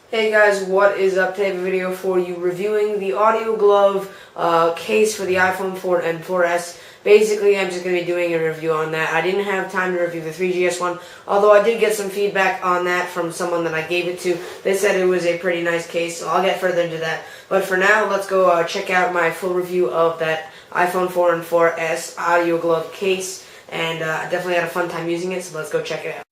Hey guys, what is up? Today I have a video for you reviewing the AudioGlove case for the iPhone 4 and 4S. Basically, I'm just going to be doing a review on that. I didn't have time to review the 3GS one, although I did get some feedback on that from someone that I gave it to. They said it was a pretty nice case, so I'll get further into that. But for now, let's go check out my full review of that iPhone 4 and 4S AudioGlove case. And I definitely had a fun time using it, so let's go check it out.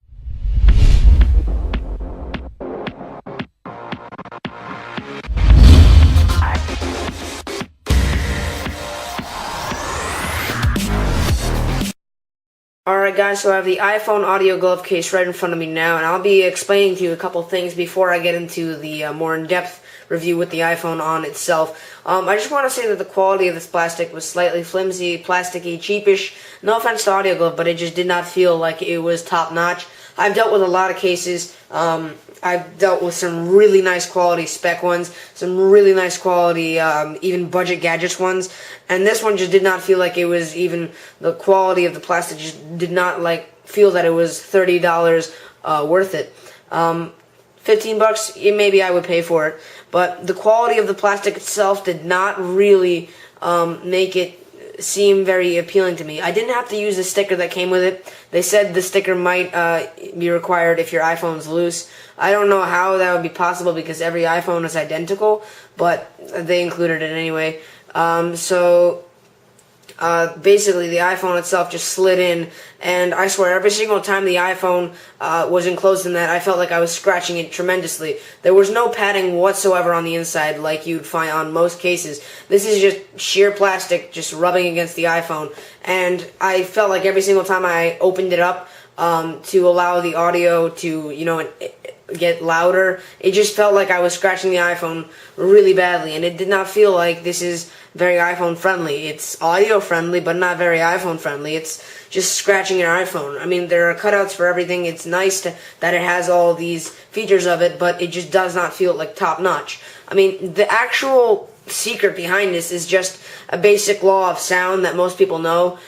Alright guys, so I have the iPhone AudioGlove case right in front of me now, and I'll be explaining to you a couple things before I get into the more in-depth review with the iPhone on itself. I just want to say that the quality of this plastic was slightly flimsy, plasticky, cheapish. No offense to AudioGlove, but it just did not feel like it was top-notch. I've dealt with a lot of cases. I've dealt with some really nice quality spec ones, some really nice quality even budget gadgets ones, and this one just did not feel like it was even the quality of the plastic. Just did not feel that it was $30 worth it. $15, maybe I would pay for it, but the quality of the plastic itself did not really make it seem very appealing to me. I didn't have to use the sticker that came with it. They said the sticker might be required if your iPhone's loose. I don't know how that would be possible because every iPhone is identical, but they included it anyway. Basically the iPhone itself just slid in, and I swear every single time the iPhone was enclosed in that, I felt like I was scratching it tremendously. There was no padding whatsoever on the inside like you'd find on most cases. This is just sheer plastic just rubbing against the iPhone, and I felt like every single time I opened it up to allow the audio to, get louder, it just felt like I was scratching the iPhone really badly, and it did not feel like this is very iPhone friendly. It's audio friendly, but not very iPhone friendly. It's just scratching your iPhone. I mean, there are cutouts for everything. It's nice that it has all these features of it, but it just does not feel like top notch. I mean, the actual secret behind this is just a basic law of sound that most people know.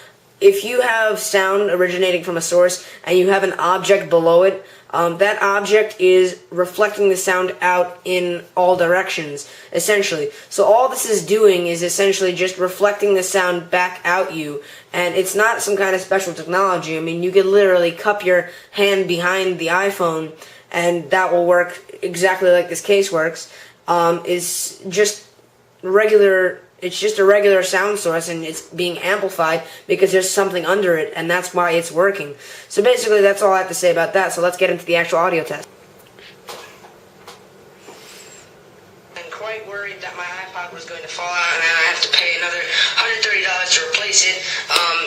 If you have sound originating from a source and you have an object below it, that object is reflecting the sound out in all directions, essentially. So all this is doing is essentially just reflecting the sound back at you, and it's not some kind of special technology. I mean, you could literally cup your hand behind the iPhone, and that will work exactly like this case works. It's just regular. It's just a regular sound source, and it's being amplified because there's something under it, and that's why it's working. So basically, that's all I have to say about that, so let's get into the actual audio test. I'm quite worried that my iPod was going to fall out, and then I have to pay another $130 to replace it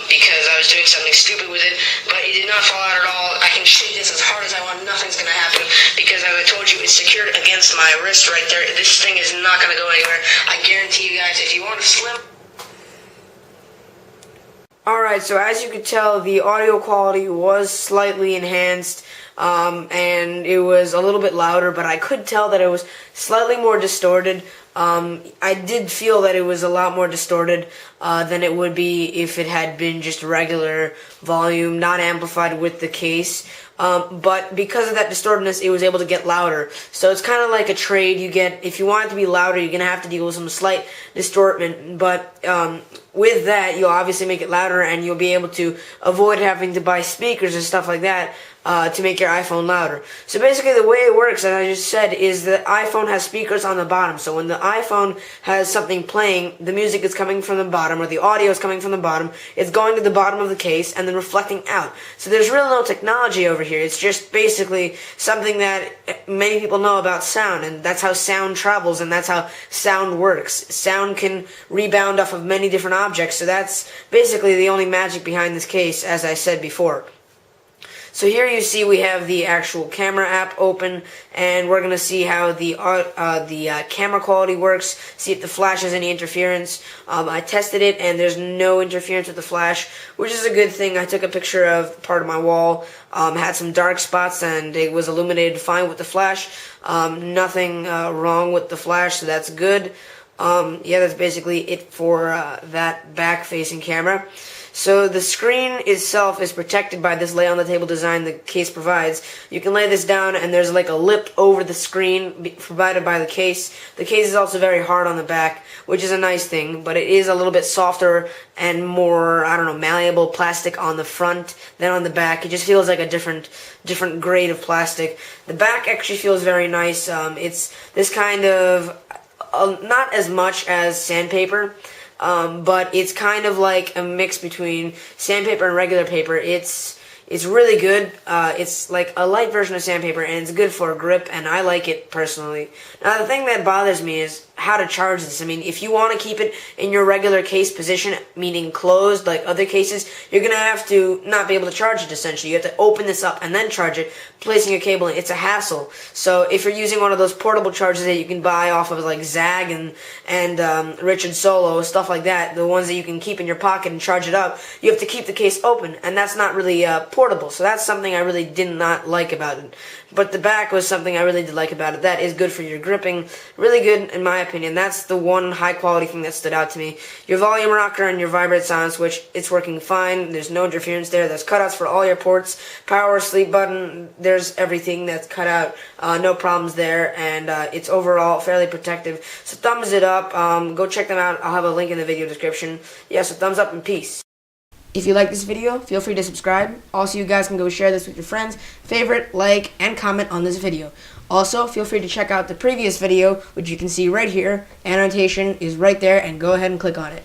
because I was doing something stupid with it, but it did not fall out at all. I can shake this as hard as I want. Nothing's going to happen because, as I told you, it's secured against my wrist right there. This thing is not going to go anywhere. I guarantee you guys, if you want to slim... Alright, so as you could tell, the audio quality was slightly enhanced, and it was a little bit louder, but I could tell that it was slightly more distorted. I did feel that it was a lot more distorted than it would be if it had been just regular volume, not amplified with the case. But because of that distortedness, it was able to get louder. So it's kind of like a trade. You get, if you want it to be louder, you're going to have to deal with some slight distortment. But with that, you'll obviously make it louder, and you'll be able to avoid having to buy speakers and stuff like that to make your iPhone louder. So basically the way it works, as I just said, is the iPhone has speakers on the bottom. So when the iPhone has something playing, the music is coming from the bottom, or the audio is coming from the bottom. It's going to the bottom of the case and then reflecting out. So there's really no technology over here. It's just basically something that many people know about sound, and that's how sound travels, and that's how sound works. Sound can rebound off of many different objects, so that's basically the only magic behind this case, as I said before. So here you see we have the actual camera app open, and we're going to see how the camera quality works, see if the flash has any interference. I tested it, and there's no interference with the flash, which is a good thing. I took a picture of part of my wall, had some dark spots, and it was illuminated fine with the flash. Nothing wrong with the flash, so that's good. Yeah, that's basically it for that back-facing camera. So the screen itself is protected by this lay on the table design the case provides. You can lay this down and there's like a lip over the screen provided by the case. The case is also very hard on the back, which is a nice thing, but it is a little bit softer and more, I don't know, malleable plastic on the front than on the back. It just feels like a different grade of plastic. The back actually feels very nice. It's this kind of, not as much as sandpaper, but it's kind of like a mix between sandpaper and regular paper. It's really good. It's like a light version of sandpaper, and it's good for grip, and I like it personally. Now, the thing that bothers me is how to charge this. I mean, if you want to keep it in your regular case position, meaning closed like other cases, you're going to have to not be able to charge it, essentially. You have to open this up and then charge it, placing a cable in. It's a hassle. So if you're using one of those portable chargers that you can buy off of like Zag and Richard Solo, stuff like that, the ones that you can keep in your pocket and charge it up, you have to keep the case open, and that's not really portable. So that's something I really did not like about it. But the back was something I really did like about it. That is good for your gripping. Really good, in my opinion. That's the one high-quality thing that stood out to me. Your volume rocker and your vibrate silent switch, it's working fine. There's no interference there. There's cutouts for all your ports. Power, sleep button, there's everything that's cut out. No problems there. And it's overall fairly protective. So thumbs it up. Go check them out. I'll have a link in the video description. Yeah, so thumbs up and peace. If you like this video, feel free to subscribe. Also, you guys can go share this with your friends, favorite, like, and comment on this video. Also, feel free to check out the previous video, which you can see right here. Annotation is right there, and go ahead and click on it.